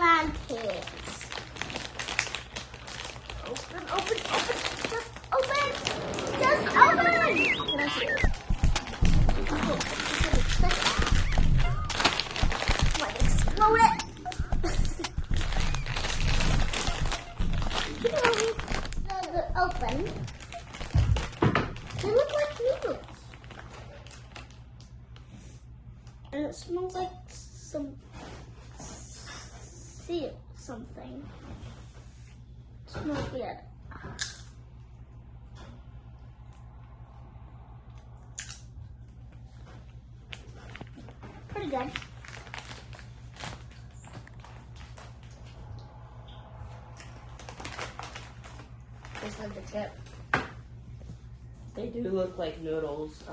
Slanties. Open. Just open. Just open. Can I see it? Might explode it. So they're open. They look like noodles. And it smells like some seal something. It smells weird. Pretty good. Tastes like the chip. They do look like noodles,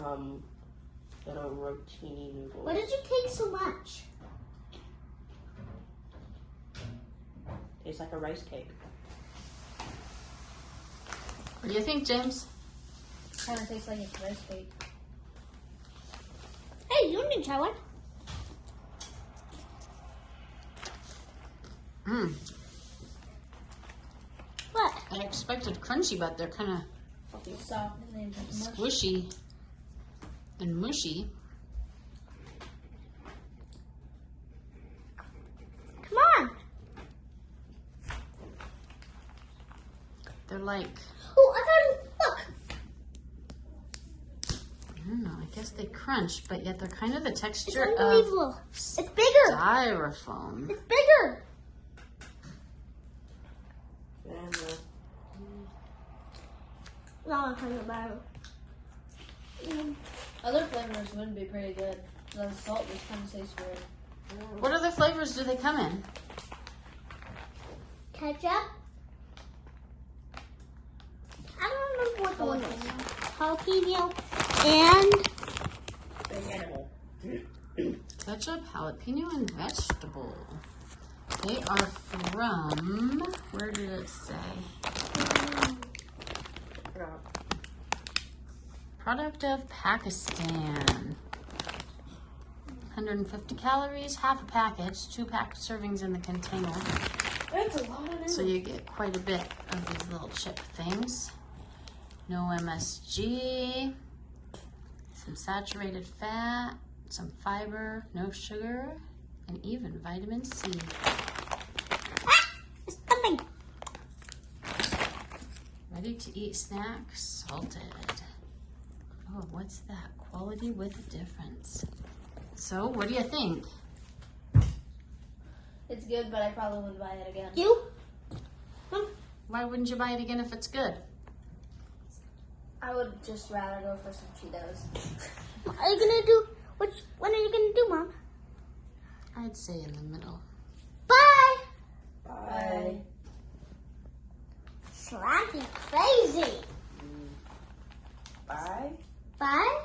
that are rotini noodles. Why did you take so much? Tastes like a rice cake. What do you think, James? Kind of tastes like it's rice cake. Hey, you need to try one. Mmm. What? I expected crunchy, but they're kind of Fluffy, soft, and then squishy and mushy. Come on. They're like, Oh, I found, look. I don't know, I guess they crunch, but yet they're kind of the It's texture of unbelievable. It's bigger. styrofoam. It's bigger. And, No, I'm talking about it. Other flavors would be pretty good. The salt just kind of tastes weird. What other flavors do they come in? Ketchup. I don't remember what the one was. Jalapeno and Ketchup, jalapeno, and vegetable. They are from, where did it say? Product of Pakistan. 150 calories, half a package, 2 pack servings in the container. That's a lot of noodles. So you get quite a bit of these little chip things. No MSG, some saturated fat, some fiber, no sugar, and even vitamin C. it's coming. Ready to eat snacks, salted. Oh, what's that? Quality with a difference. So, what do you think? It's good, but I probably wouldn't buy it again. You? Why wouldn't you buy it again if it's good? I would just rather go for some Cheetos. Are you gonna do? When are you gonna do, Mom? I'd say in the middle. Bye. Bye. Slanty crazy. Bye. Bye.